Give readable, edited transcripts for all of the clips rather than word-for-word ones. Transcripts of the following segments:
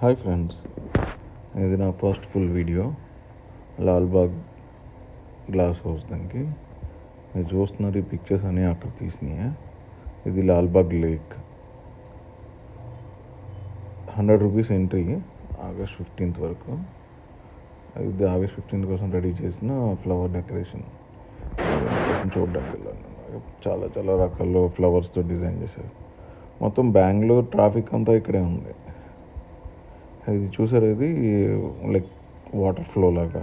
Hi friends, ఇది నా first full video Lalbagh glass house. దానికి మీరు చూస్తున్నారు ఈ పిక్చర్స్ అన్నీ అక్కడ తీసినాయి. ఇది Lalbagh lake. 100 rupees entry, August 15th వరకు. ఇది ఆగస్ట్ 15th కోసం రెడీ చేసిన ఫ్లవర్ డెకరేషన్ చూడడానికి వెళ్ళాను. చాలా చాలా రకాల ఫ్లవర్స్తో డిజైన్ చేశారు. మొత్తం బెంగళూరు ట్రాఫిక్ అంతా ఇక్కడే ఉంది. ఇది చూసారు, ఇది లైక్ వాటర్ ఫ్లో లాగా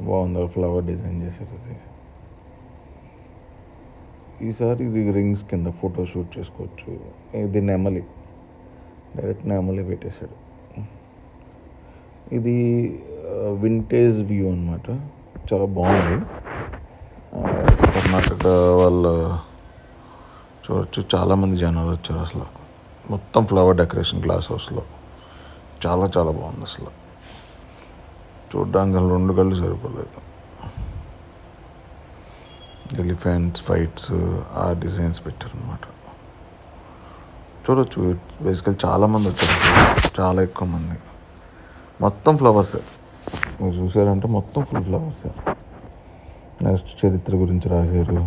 బాగుంది. ఫ్లవర్ డిజైన్ చేశారు. ఇది ఈసారి ఇది రింగ్స్ కింద ఫోటో షూట్ చేసుకోవచ్చు. ఇది నెమలి, డైరెక్ట్ నెమలి పెట్టేశాడు. ఇది వింటేజ్ వ్యూ అనమాట. చాలా బాగుంది. కర్ణాటక వాళ్ళు చూడవచ్చు. చాలామంది జనాలు వచ్చారు. అసలు మొత్తం ఫ్లవర్ డెకరేషన్ గ్లాస్ హౌస్లో చాలా చాలా బాగుంది. అసలు చూడ్డానికి 2 కళ్ళు సరిపోలేదు. ఎలిఫెంట్స్ ఫైట్స్ ఆ డిజైన్స్ పెట్టారనమాట. చూడొచ్చు. బేసికల్ చాలామంది వచ్చారు, చాలా ఎక్కువ మంది. మొత్తం ఫ్లవర్సే. మీరు చూసారంటే మొత్తం ఫుల్ ఫ్లవర్సే. నెక్స్ట్ చరిత్ర గురించి రాశారు.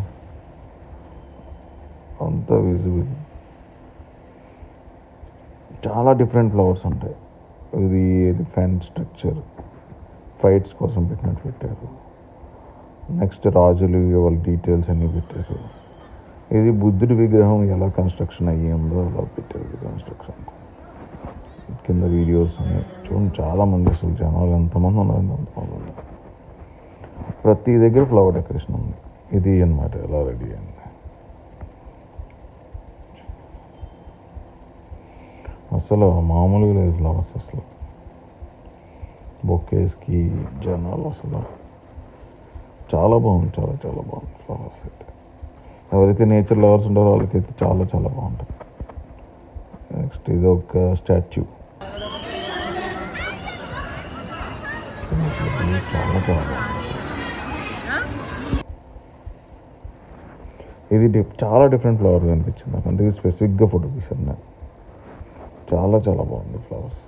అంతా విజిబుల్. చాలా డిఫరెంట్ ఫ్లవర్స్ ఉంటాయి. ఇది ఎలిఫెంట్ స్ట్రక్చర్ ఫైట్స్ కోసం పెట్టారు. నెక్స్ట్ రాజులు వాళ్ళ డీటెయిల్స్ అన్నీ పెట్టారు. ఇది బుద్ధుడి విగ్రహం ఎలా కన్స్ట్రక్షన్ అయ్యిందో అలా పెట్టారు. కన్స్ట్రక్షన్ కింద వీడియోస్ అని చూడండి. చాలామంది, అసలు జనాలు ఎంతమంది ఉన్నారు, అంతమంది ఉన్నారు. ప్రతి దగ్గర ఫ్లవర్ డెకరేషన్ ఉంది. ఇది అన్నమాట ఎలా రెడీ అయింది. అసలు మామూలుగా లేదు ఫ్లవర్స్. అసలు బొకేస్కి జనాలు అసలు చాలా బాగుంది. చాలా చాలా బాగుంది ఫ్లవర్స్ అయితే. ఎవరైతే నేచర్ లవర్స్ ఉంటారో వాళ్ళకైతే చాలా చాలా బాగుంటుంది. నెక్స్ట్ ఇది ఒక స్టాచ్యూ. చాలా చాలా బాగుంది. ఇది చాలా డిఫరెంట్ ఫ్లవర్ కనిపించింది నాకు. అందుకే స్పెసిఫిక్గా ఫోటో తీశాను నేను. చాలా చాలా బాగుంది ఫ్లవర్స్.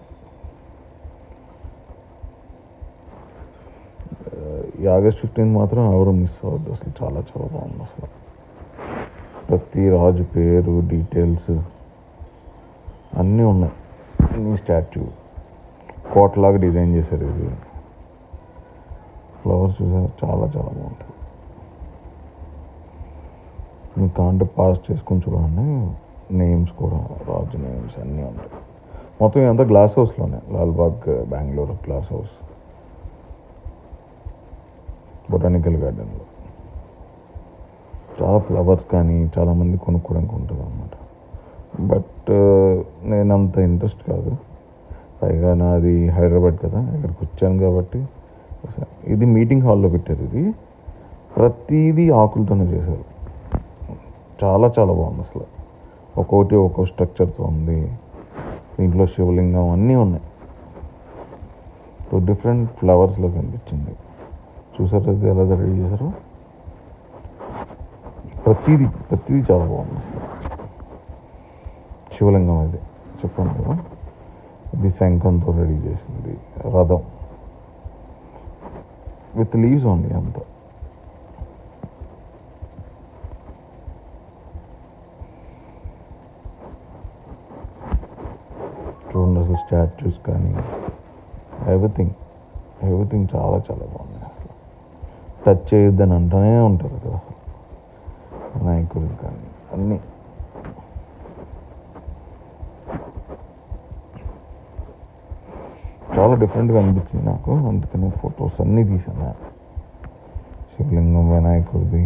ఈ ఆగస్ట్ 15th మాత్రం ఎవరు మిస్ అవ్వద్దు. అసలు చాలా చాలా బాగుంది. అసలు ప్రతి రాజు పేరు, డీటెయిల్స్ అన్నీ ఉన్నాయి. ఈ స్టాచ్యూ కోటలాగా డిజైన్ చేశారు. ఇది ఫ్లవర్స్ చూసారు, చాలా చాలా బాగుంటుంది. మీ కాంటే పాస్ చేసుకొని చూడండి. నేమ్స్ కూడా, రాజు నేమ్స్ అన్నీ ఉంటాయి. మొత్తం ఇదంతా గ్లాస్ హౌస్లోనే, Lalbagh Bengaluru glass house botanical గార్డెన్లో. చాలా ఫ్లవర్స్ కానీ చాలామంది కొనుక్కోవడానికి ఉంటుంది అన్నమాట. బట్ నేను అంత ఇంట్రెస్ట్ కాదు. పైగా నాది హైదరాబాద్ కదా, ఇక్కడికి వచ్చాను కాబట్టి. ఇది మీటింగ్ హాల్లో పెట్టారు. ఇది ప్రతిదీ ఆకులతోనే చేశారు. చాలా చాలా బాగుంది. అసలు ఒక్కొక్కటి ఒక్కో స్ట్రక్చర్తో ఉంది. దీంట్లో శివలింగం అన్నీ ఉన్నాయి. డిఫరెంట్ ఫ్లవర్స్లో కనిపించింది. చూసారు అది ఎలా రెడీ చేశారు. ప్రతిదీ చాలా బాగుంది. శివలింగం అది చెప్పాను కదా. ఇది శంఖంతో రెడీ చేసింది. రథం విత్ లీవ్స్ ఉంది అంతా. చూడండి అసలు స్టాచ్యూస్ కానీ ఎవ్రీథింగ్ చాలా చాలా బాగుంది. అసలు టచ్ చేయొద్దని అంటూనే ఉంటారు కదా నాయకులు కానీ అన్నీ. చాలా డిఫరెంట్గా అనిపించింది నాకు. అందుకని ఫొటోస్ అన్నీ తీసాను. శివలింగం, వినాయకుడిది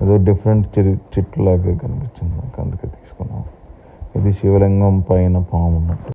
ఏదో డిఫరెంట్ చెట్టులాగా కనిపించింది నాకు, అందుకే తీసుకున్నాను. ఇది శివలింగం పైన పాము ఉన్నట్టు.